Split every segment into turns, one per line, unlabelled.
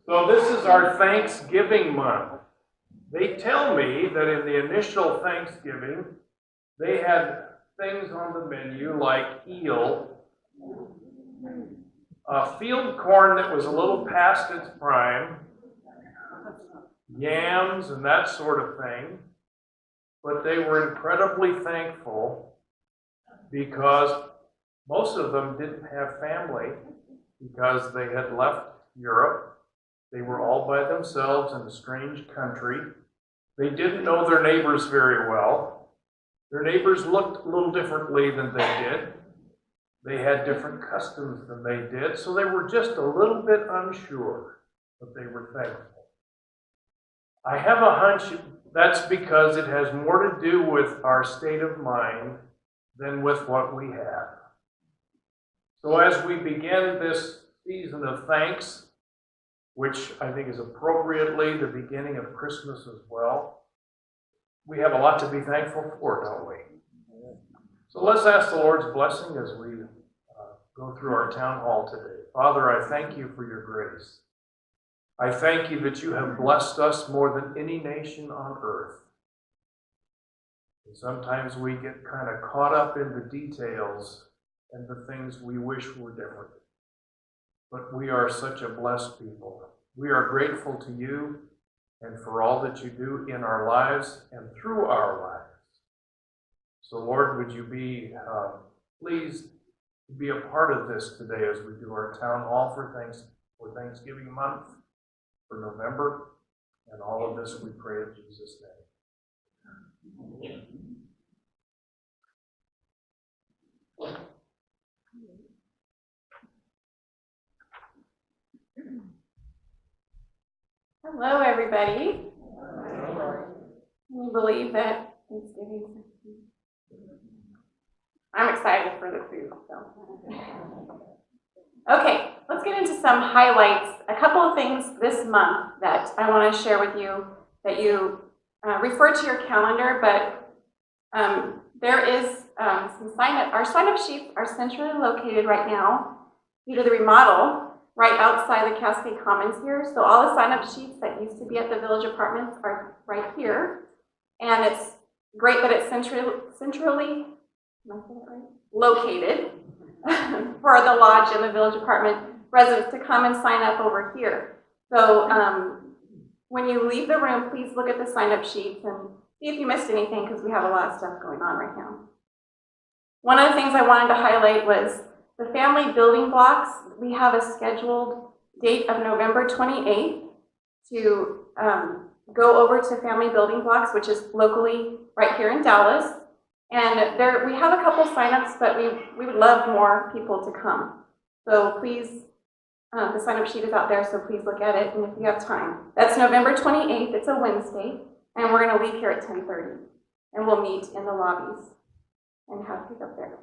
So this is our Thanksgiving month. They tell me that in the initial Thanksgiving, they had things on the menu like eel, field corn that was a little past its prime, yams and that sort of thing. But they were incredibly thankful because most of them didn't have family because they had left Europe. They were all by themselves in a strange country. They didn't know their neighbors very well. Their neighbors looked a little differently than they did. They had different customs than they did, so they were just a little bit unsure, but they were thankful. I have a hunch that's because it has more to do with our state of mind than with what we have. So as we begin this season of thanks, which I think is appropriately the beginning of Christmas as well, we have a lot to be thankful for, don't we? So let's ask the Lord's blessing as we go through our town hall today. Father, I thank you for your grace. I thank you that you have blessed us more than any nation on earth. And sometimes we get kind of caught up in the details and the things we wish were different. But we are such a blessed people. We are grateful to you and for all that you do in our lives and through our lives. So Lord, would you be pleased to be a part of this today as we do our town hall for Thanksgiving month, for November, and all of this we pray in Jesus' name.
Hello, everybody. Can you believe that Thanksgiving? I'm excited for the food. So. Okay, let's get into some highlights. A couple of things this month that I want to share with you that you refer to your calendar, but there is some sign-up. Our sign-up sheets are centrally located right now due to the remodel right outside the Cascade Commons here. So all the sign-up sheets that used to be at the village apartments are right here. And it's great that it's centrally am I saying it right? Located for the lodge and the village apartment residents to come and sign up over here. So when you leave the room, please look at the sign-up sheets and see if you missed anything, because we have a lot of stuff going on right now. One of the things I wanted to highlight was the family building blocks. We have a scheduled date of November 28th to go over to family building blocks, which is locally right here in Dallas. And we have a couple signups, but we would love more people to come. So please, the sign-up sheet is out there, so please look at it, and if you have time. That's November 28th. It's a Wednesday, and we're going to leave here at 10:30, and we'll meet in the lobbies and have pickup there.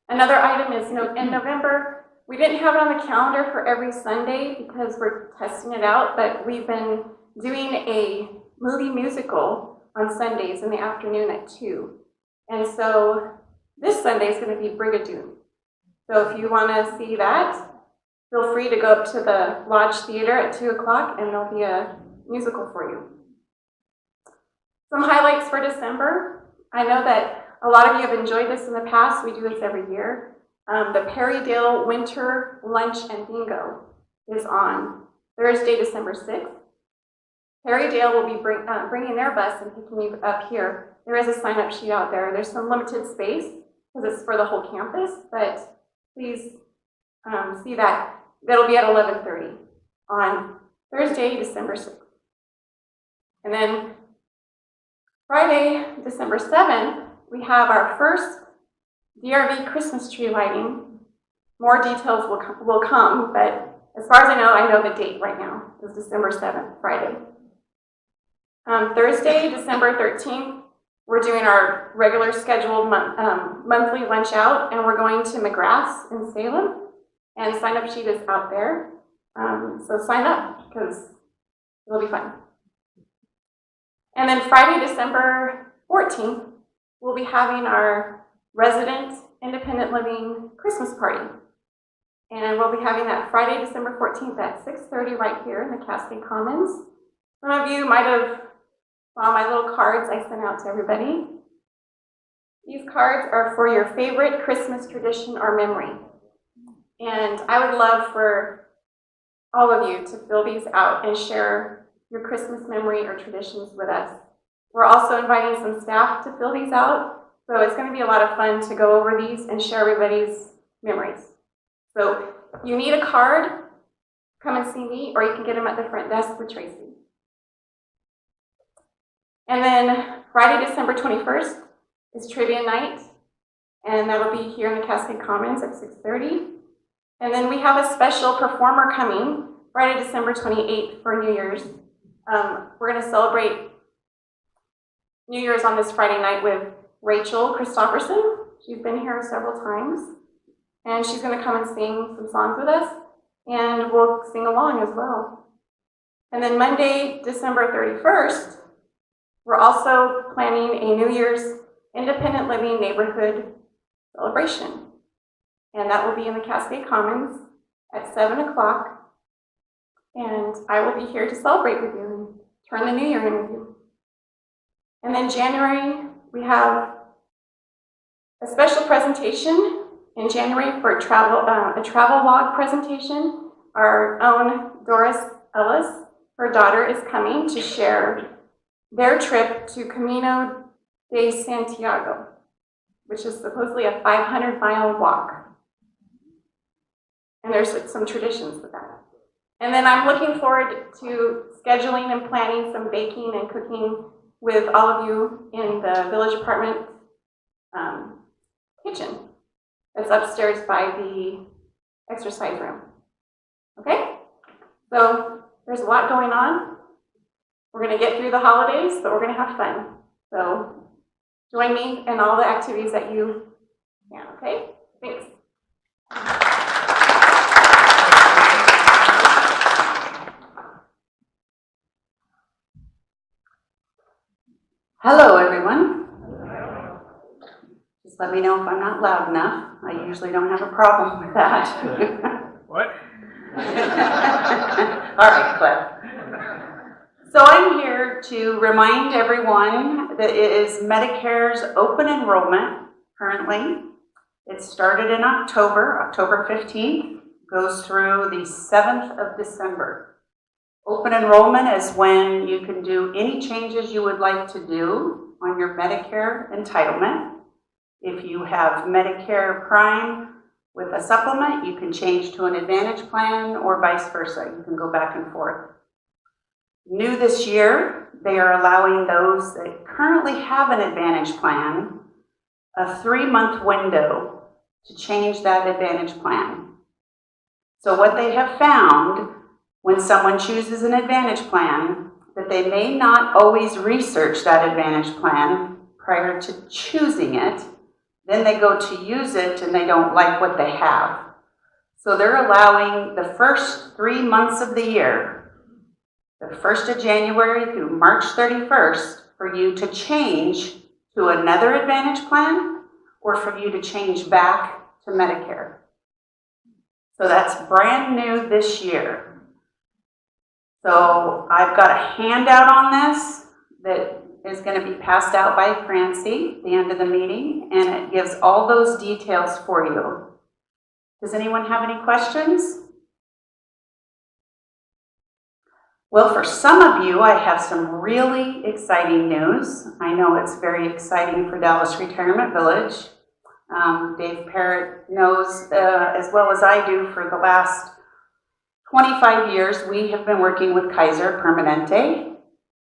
Another item is in November, we didn't have it on the calendar for every Sunday because we're testing it out, but we've been doing a movie musical on Sundays in the afternoon at 2. And so this Sunday is going to be Brigadoon. So if you want to see that, feel free to go up to the Lodge Theater at 2 o'clock and there'll be a musical for you. Some highlights for December. I know that a lot of you have enjoyed this in the past. We do this every year. The Perrydale Winter Lunch and Bingo is on Thursday, December 6th. Perrydale will be bringing their bus and picking you up here. There is a sign-up sheet out there. There's some limited space because it's for the whole campus, but please see that. That'll be at 11:30 on Thursday, December 6th. And then Friday, December 7th, we have our first DRV Christmas tree lighting. More details will come, but as far as I know the date right now is December 7th, Friday. Thursday, December 13th, we're doing our regular scheduled monthly lunch out, and we're going to McGrath's in Salem, and sign-up sheet is out there. So sign up, because it'll be fun. And then Friday, December 14th, we'll be having our resident independent living Christmas party. And we'll be having that Friday, December 14th at 6:30 right here in the Cascade Commons. Some of you might have saw my little cards I sent out to everybody. These cards are for your favorite Christmas tradition or memory. And I would love for all of you to fill these out and share your Christmas memory or traditions with us. We're also inviting some staff to fill these out, so it's going to be a lot of fun to go over these and share everybody's memories. So if you need a card, come and see me, or you can get them at the front desk with Tracy. And then Friday, December 21st is trivia night, and that'll be here in the Cascade Commons at 6:30. And then we have a special performer coming Friday, December 28th for New Year's. We're going to celebrate New Year's on this Friday night with Rachel Christopherson. She's been here several times, and she's going to come and sing some songs with us, and we'll sing along as well. And then Monday, December 31st, we're also planning a New Year's Independent Living Neighborhood celebration, and that will be in the Cascade Commons at 7 o'clock, and I will be here to celebrate with you and turn the new year in with you. And then January, we have a special presentation in January for a travel log presentation. Our own Doris Ellis, her daughter, is coming to share their trip to Camino de Santiago, which is supposedly a 500-mile walk. And there's some traditions with that. And then I'm looking forward to scheduling and planning some baking and cooking with all of you in the village apartment kitchen that's upstairs by the exercise room. Okay? So there's a lot going on. We're going to get through the holidays, but we're going to have fun. So join me in all the activities that you can, okay? Thanks.
Hello, everyone. Just let me know if I'm not loud enough. I usually don't have a problem with that.
What?
All right, Cliff. So I'm here to remind everyone that it is Medicare's open enrollment currently. It started in October 15th, goes through the 7th of December. Open enrollment is when you can do any changes you would like to do on your Medicare entitlement. If you have Medicare Prime with a supplement, you can change to an Advantage plan or vice versa. You can go back and forth. New this year, they are allowing those that currently have an Advantage plan a 3-month window to change that Advantage plan. So what they have found, when someone chooses an Advantage plan, that they may not always research that Advantage plan prior to choosing it. Then they go to use it and they don't like what they have. So they're allowing the first 3 months of the year, the 1st of January through March 31st, for you to change to another Advantage plan or for you to change back to Medicare. So that's brand new this year. So I've got a handout on this that is going to be passed out by Francie at the end of the meeting, and it gives all those details for you. Does anyone have any questions? Well, for some of you, I have some really exciting news. I know it's very exciting for Dallas Retirement Village. Dave Parrott knows as well as I do, for the last 25 years, we have been working with Kaiser Permanente.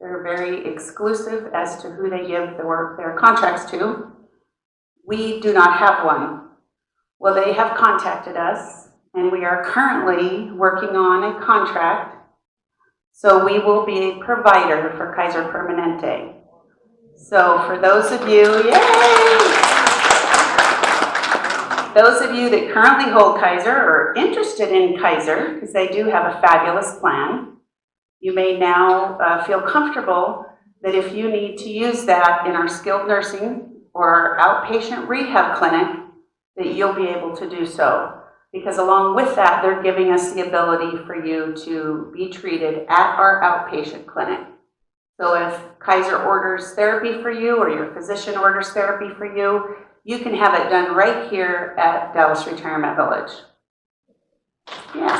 They're very exclusive as to who they give their contracts to. We do not have one. Well, they have contacted us, and we are currently working on a contract. So we will be a provider for Kaiser Permanente. So for those of you, yay! Those of you that currently hold Kaiser or are interested in Kaiser, because they do have a fabulous plan, you may now feel comfortable that if you need to use that in our skilled nursing or our outpatient rehab clinic, that you'll be able to do so. because along with that, they're giving us the ability for you to be treated at our outpatient clinic. So if Kaiser orders therapy for you or your physician orders therapy for you, you can have it done right here at Dallas Retirement Village. Yes.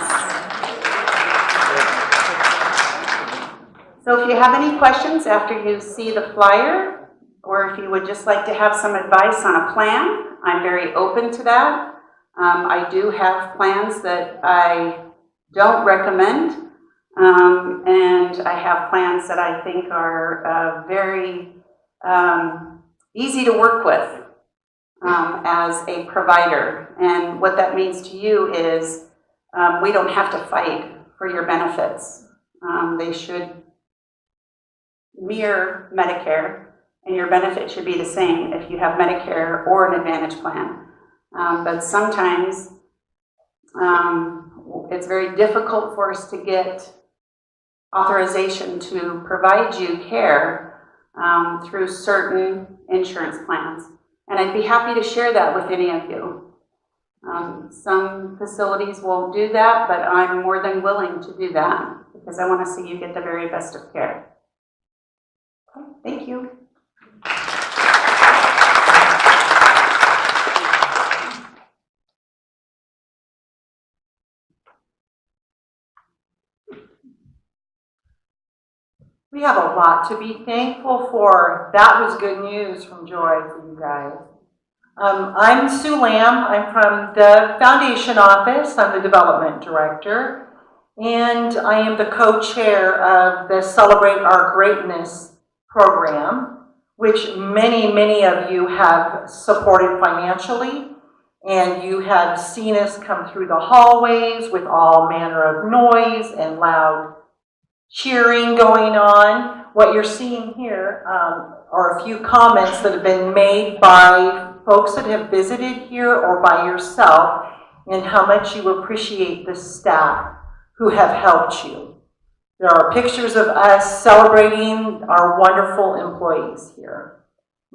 So if you have any questions after you see the flyer, or if you would just like to have some advice on a plan, I'm very open to that. I do have plans that I don't recommend. And I have plans that I think are very easy to work with as a provider. And what that means to you is we don't have to fight for your benefits. They should mirror Medicare, and your benefit should be the same if you have Medicare or an Advantage plan. But sometimes it's very difficult for us to get authorization to provide you care through certain insurance plans. And I'd be happy to share that with any of you. Some facilities won't do that, but I'm more than willing to do that because I want to see you get the very best of care. Okay, thank you.
We have a lot to be thankful for. That was good news from Joy for you guys. I'm Sue Lamb. I'm from the Foundation Office. I'm the Development Director. And I am the co-chair of the Celebrate Our Greatness program, which many of you have supported financially. And you have seen us come through the hallways with all manner of noise and loud cheering going on. What you're seeing here are a few comments that have been made by folks that have visited here or by yourself, and how much you appreciate the staff who have helped you. There are pictures of us celebrating our wonderful employees here.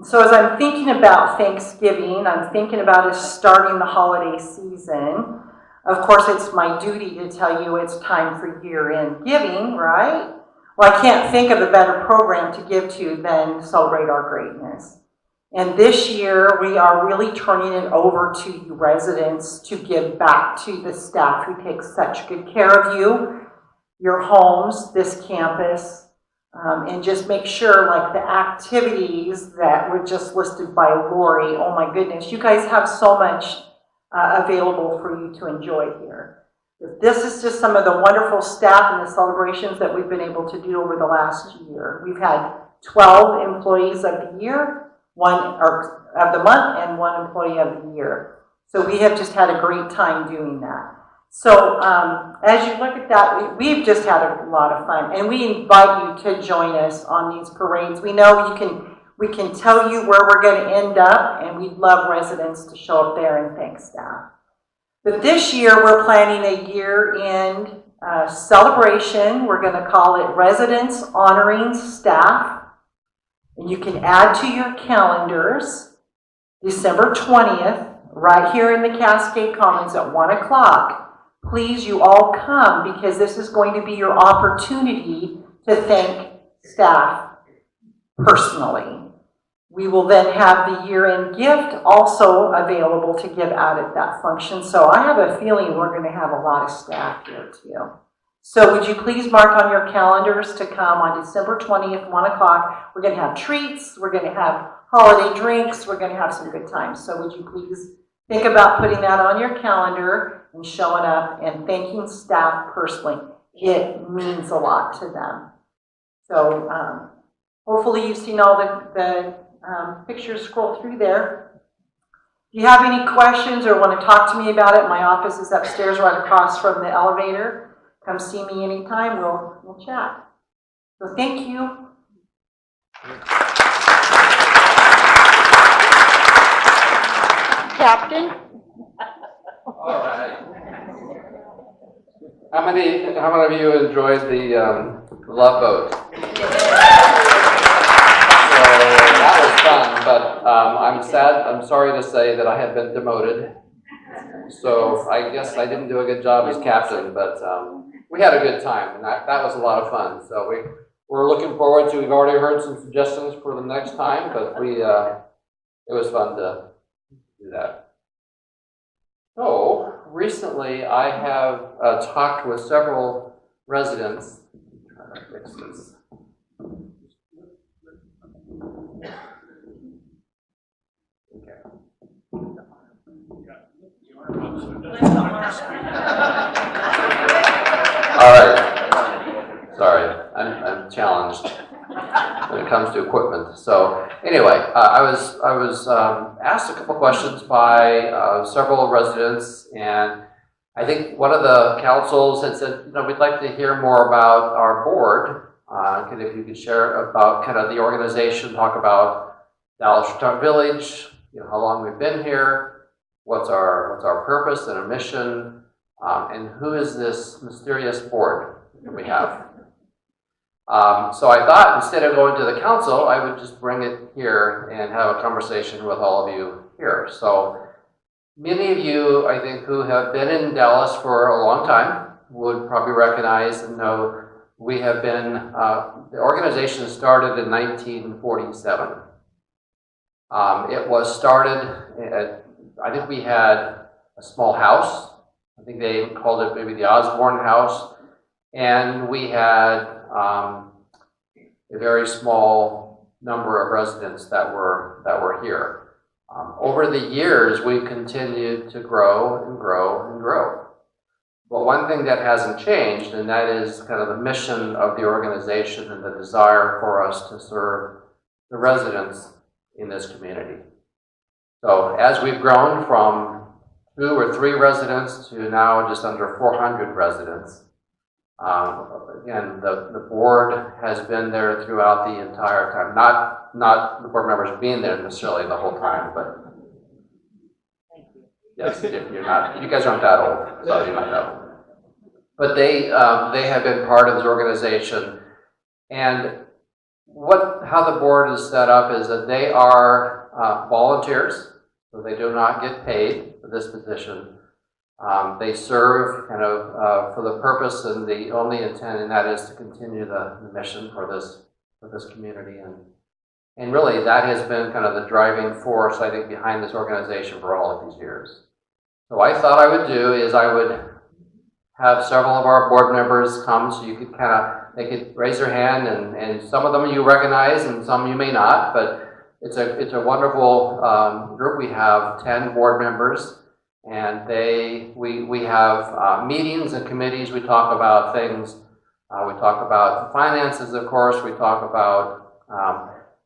So as I'm thinking about Thanksgiving, I'm thinking about us starting the holiday season. Of course, it's my duty to tell you it's time for year-end giving, right? Well, I can't think of a better program to give to than Celebrate Our Greatness. And this year, we are really turning it over to you residents to give back to the staff who take such good care of you, your homes, this campus, and just make sure, like the activities that were just listed by Lori, oh my goodness, you guys have so much available for you to enjoy here. This is just some of the wonderful staff and the celebrations that we've been able to do over the last year. We've had 12 employees of the year, of the month, and 1 employee of the year. So we have just had a great time doing that. So as you look at that, we've just had a lot of fun, and we invite you to join us on these parades. We know we can tell you where we're going to end up, and we'd love residents to show up there and thank staff. But this year, we're planning a year-end celebration. We're going to call it Residents Honoring Staff. And you can add to your calendars December 20th, right here in the Cascade Commons at 1 o'clock. Please, you all come, because this is going to be your opportunity to thank staff personally. We will then have the year-end gift also available to give out at that function. So I have a feeling we're going to have a lot of staff here too. So would you please mark on your calendars to come on December 20th, 1 o'clock. We're going to have treats. We're going to have holiday drinks. We're going to have some good times. So would you please think about putting that on your calendar and showing up and thanking staff personally. It means a lot to them. So hopefully you've seen all the pictures scroll through there. If you have any questions or want to talk to me about it, my office is upstairs right across from the elevator. Come see me anytime. We'll chat. So thank you. Captain?
All right. How many of you enjoyed the Love Boat? That was fun, but I'm sorry to say that I have been demoted So I guess I didn't do a good job as captain, but we had a good time, and that was a lot of fun. So we're looking forward to. We've already heard some suggestions for the next time, but it was fun to do that. So recently, I have talked with several residents. Try to fix this. All right. Sorry, I'm challenged when it comes to equipment. So anyway, I was asked a couple questions by several residents, and I think one of the councils had said, we'd like to hear more about our board. If you could share about kind of the organization, talk about Dallas Return Village, how long we've been here, what's our purpose and our mission, and who is this mysterious board that we have. So I thought instead of going to the council, I would just bring it here and have a conversation with all of you here. So many of you, I think, who have been in Dallas for a long time would probably recognize and know we have been, the organization started in 1947. It was started, I think we had a small house. I think they called it maybe the Osborne House. And we had a very small number of residents that were here. Over the years, we've continued to grow and grow and grow. But one thing that hasn't changed, and that is kind of the mission of the organization and the desire for us to serve the residents in this community. So as we've grown from 2 or 3 residents to now just under 400 residents, again, the board has been there throughout the entire time. Not the board members being there necessarily the whole time, but yes, you're not. You guys aren't that old, so you're not that old. But they have been part of this organization, and how the board is set up is that they are volunteers, so they do not get paid for this position. They serve kind of for the purpose and the only intent, and that is to continue the mission for this community, and really that has been kind of the driving force, I think, behind this organization for all of these years. So what I thought I would do is I would have several of our board members come, so you could they could raise their hand, and some of them you recognize and some you may not, but it's a wonderful group. We have 10 board members. And we have meetings and committees. We talk about things. We talk about finances, of course. We talk about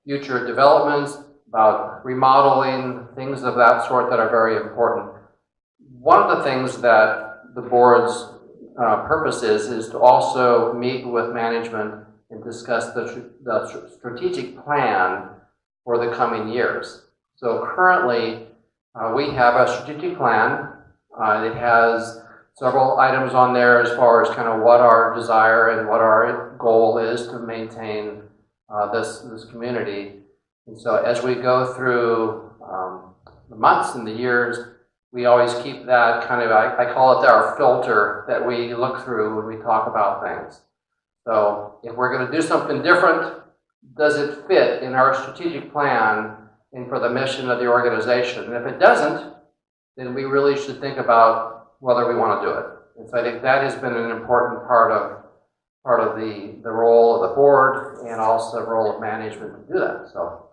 future developments, about remodeling, things of that sort that are very important. One of the things that the board's purpose is to also meet with management and discuss the strategic plan for the coming years. So currently, we have a strategic plan. It has several items on there as far as kind of what our desire and what our goal is to maintain this community. And so as we go through the months and the years, we always keep that kind of, I call it our filter that we look through when we talk about things. So if we're going to do something different, does it fit in our strategic plan and for the mission of the organization? And if it doesn't, then we really should think about whether we want to do it. And so I think that has been an important part of the role of the board and also the role of management to do that. So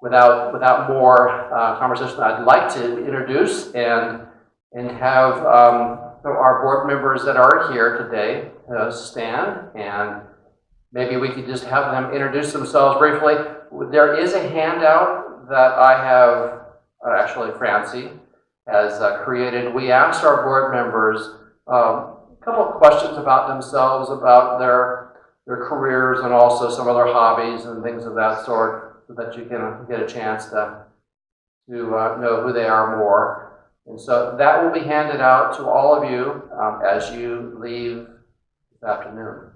without more conversation, I'd like to introduce and have our board members that are here today stand, and maybe we could just have them introduce themselves briefly. There is a handout that I have, actually Francie has created. We asked our board members a couple of questions about themselves, about their careers, and also some of their hobbies and things of that sort, so that you can get a chance to know who they are more. And so that will be handed out to all of you as you leave this afternoon.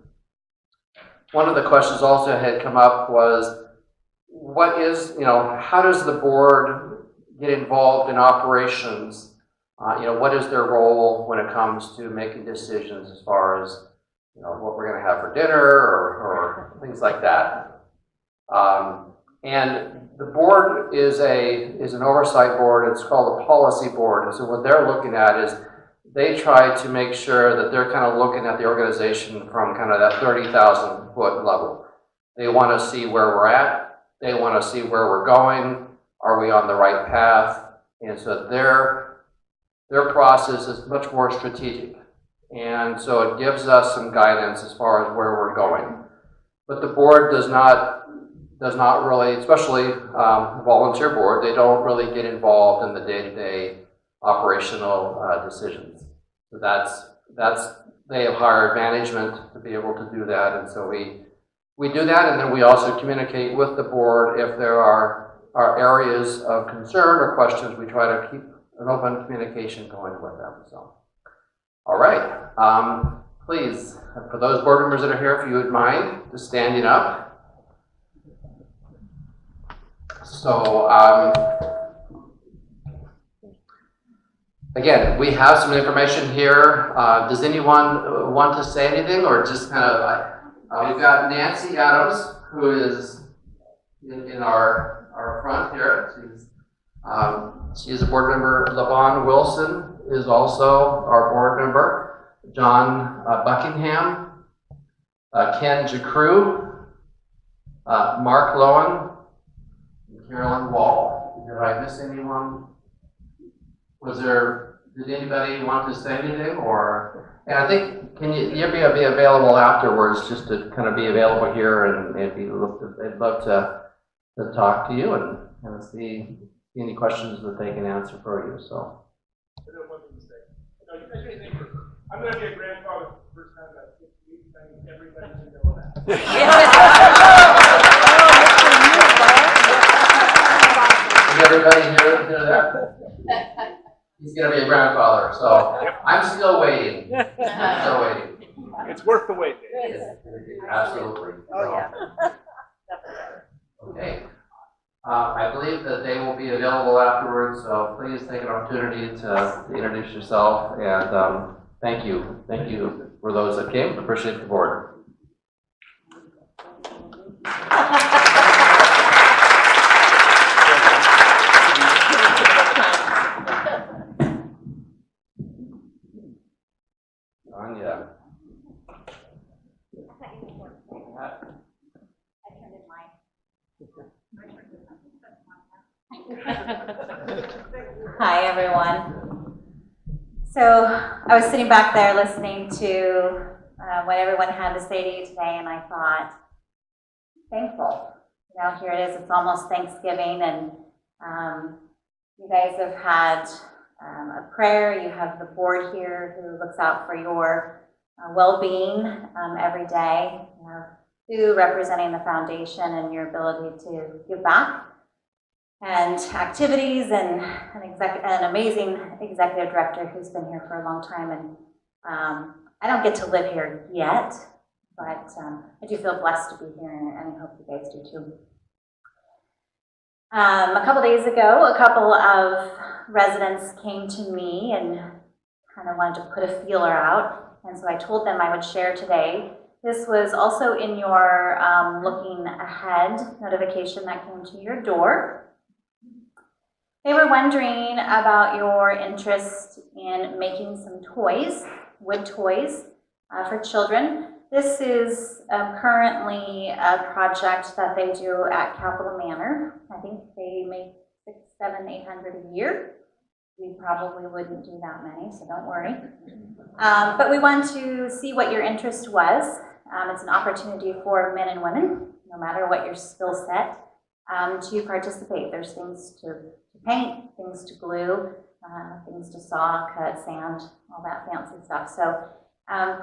One of the questions also had come up was, how does the board get involved in operations what is their role when it comes to making decisions as far as, what we're going to have for dinner or things like that. And the board is an oversight board. It's called a policy board. And so what they're looking at is they try to make sure that they're kind of looking at the organization from kind of that 30,000 foot level. They want to see where we're at. They want to see where we're going. Are we on the right path? And so their process is much more strategic. And so it gives us some guidance as far as where we're going. But the board does not really, especially the volunteer board, they don't really get involved in the day-to-day operational decisions. So they have hired management to be able to do that, and so we do that, and then we also communicate with the board if there are areas of concern or questions. We try to keep an open communication going with them. So, all right, please, for those board members that are here, if you would mind just standing up. So, again, we have some information here. Does anyone want to say anything, or just kind of, we've got Nancy Adams, who is in our front here. She is a board member. Lavon Wilson is also our board member. John Buckingham, Ken Jacrew, Mark Lowen, Carolyn Wall. Did I miss anyone? Did anybody want to say anything? Or, and I think, can you be available afterwards, just to kind of be available here, and I'd love to talk to you and see any questions that they can answer for you. So.
I don't want to say. No, you guys are neighbors. I'm going to be a grandfather for the first time in about 6 weeks. I think everybody should know that.
Did everybody hear that? He's going to be a grandfather, so I'm still waiting.
It's worth the wait.
Absolutely.
Oh, yeah.
Okay. I believe that they will be available afterwards, so please take an opportunity to introduce yourself, and thank you. Thank you for those that came. Appreciate the board. Anya.
Hi, everyone. So I was sitting back there listening to what everyone had to say to you today, and I thought, thankful. Here it is. It's almost Thanksgiving, and you guys have had a prayer. You have the board here who looks out for your well-being every day. You have Sue representing the foundation and your ability to give back, and activities, and an amazing executive director who's been here for a long time. And I don't get to live here yet, but I do feel blessed to be here, and I hope you guys do too. A couple days ago, a couple of residents came to me and kind of wanted to put a feeler out, and so I told them I would share today. This was also in your looking ahead notification that came to your door. They were wondering about your interest in making some toys, wood toys, for children. This is currently a project that they do at Capitol Manor. I think they make 600, 700, 800 a year. We probably wouldn't do that many, so don't worry. But we want to see what your interest was. It's an opportunity for men and women, no matter what your skill set, to participate. There's things to paint, things to glue, things to saw, cut, sand, all that fancy stuff. So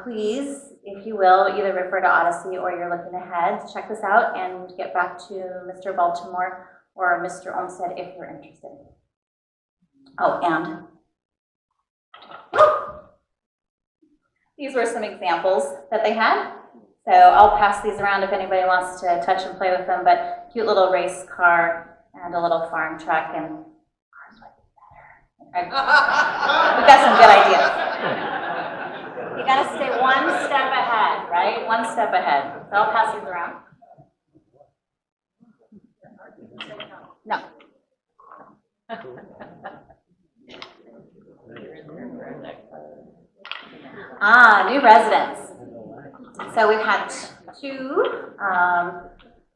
please, if you will, either refer to Odyssey or you're looking ahead, check this out and get back to Mr. Baltimore or Mr. Olmsted if you're interested. Oh, and these were some examples that they had. So I'll pass these around if anybody wants to touch and play with them, but cute little race car and a little farm truck, and cars would be better. We've got some good ideas. You gotta stay one step ahead, right? One step ahead. So I'll pass these around. No. New residents. So we've had two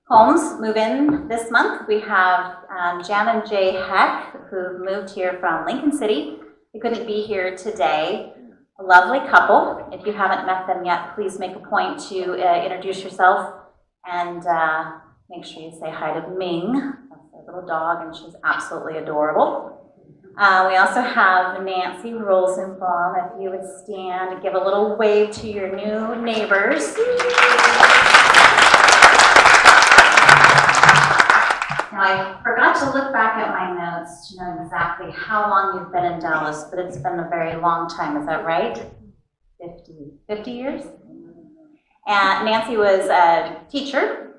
homes move in this month. We have Jan and Jay Heck, who moved here from Lincoln City. They couldn't be here today. A lovely couple. If you haven't met them yet, please make a point to introduce yourself and make sure you say hi to Ming. That's their little dog, and she's absolutely adorable. We also have Nancy Rosenbaum. If you would stand and give a little wave to your new neighbors. Now, I forgot to look back at my notes to know exactly how long you've been in Dallas, but it's been a very long time. Is that right? 50 years? And Nancy was a teacher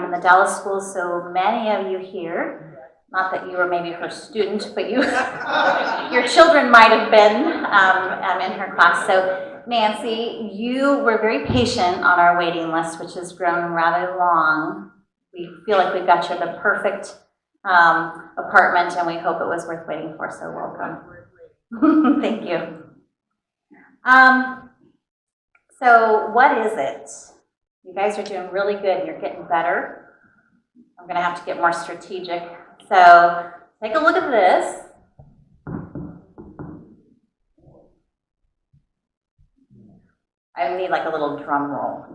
in the Dallas school, so many of you here, not that you were maybe her student, but you, your children might have been in her class. So Nancy, you were very patient on our waiting list, which has grown rather long. We feel like we've got you the perfect apartment, and we hope it was worth waiting for, so welcome. Thank you. So what is it? You guys are doing really good. You're getting better. I'm going to have to get more strategic. So take a look at this. I need like a little drum roll.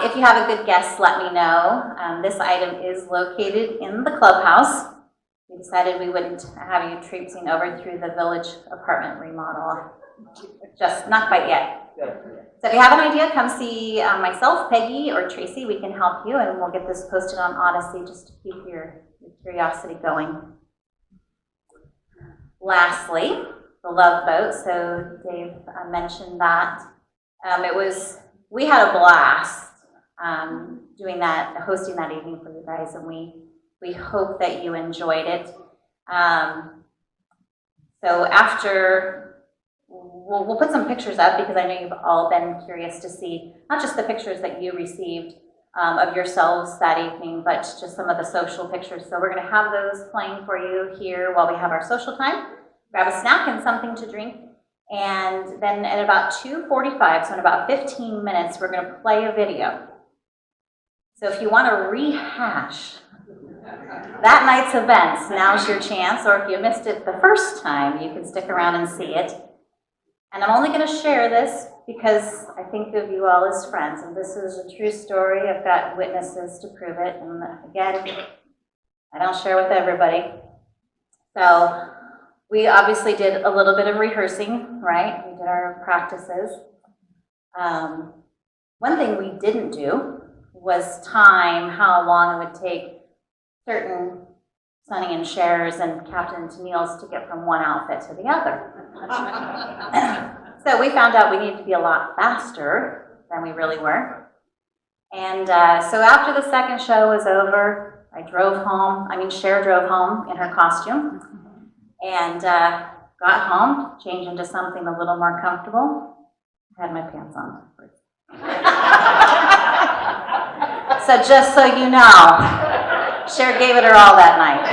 If you have a good guess, let me know. This item is located in the clubhouse. We decided we wouldn't have you traipsing over through the village apartment remodel. Just not quite yet. So if you have an idea, come see myself, Peggy, or Tracy. We can help you, and we'll get this posted on Odyssey just to keep your curiosity going. Lastly, the Love Boat. So Dave mentioned that. We had a blast doing that, hosting that evening for you guys, and we hope that you enjoyed it. So after, we'll put some pictures up because I know you've all been curious to see not just the pictures that you received of yourselves that evening, but just some of the social pictures. So we're going to have those playing for you here while we have our social time. Grab a snack and something to drink. And then at about 2:45, so in about 15 minutes, we're going to play a video. So if you want to rehash that night's events, now's your chance. Or if you missed it the first time, you can stick around and see it. And I'm only going to share this because I think of you all as friends. And this is a true story. I've got witnesses to prove it. And again, I don't share with everybody. So we obviously did a little bit of rehearsing, right? We did our practices. One thing we didn't do was time how long it would take certain Sonny and Cher's and Captain Tennille's to get from one outfit to the other. So we found out we needed to be a lot faster than we really were. And so after the second show was over, I drove home. Cher drove home in her costume. And got home, changed into something a little more comfortable. Had my pants on. So just so you know, Cher gave it her all that night.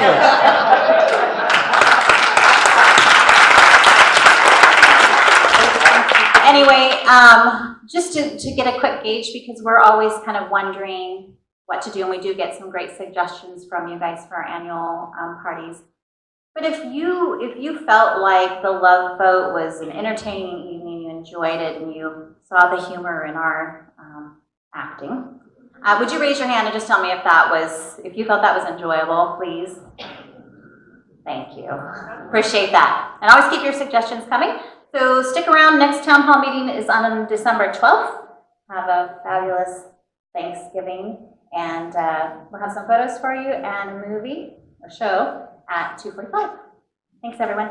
Anyway, just to get a quick gauge, because we're always kind of wondering what to do, and we do get some great suggestions from you guys for our annual parties. But if you felt like the Love Boat was an entertaining evening, you enjoyed it, and you saw the humor in our acting, would you raise your hand and just tell me if you felt that was enjoyable, please? Thank you. Appreciate that. And always keep your suggestions coming. So stick around. Next town hall meeting is on December 12th. Have a fabulous Thanksgiving, and we'll have some photos for you and a movie or show at 2:45. Thanks, everyone.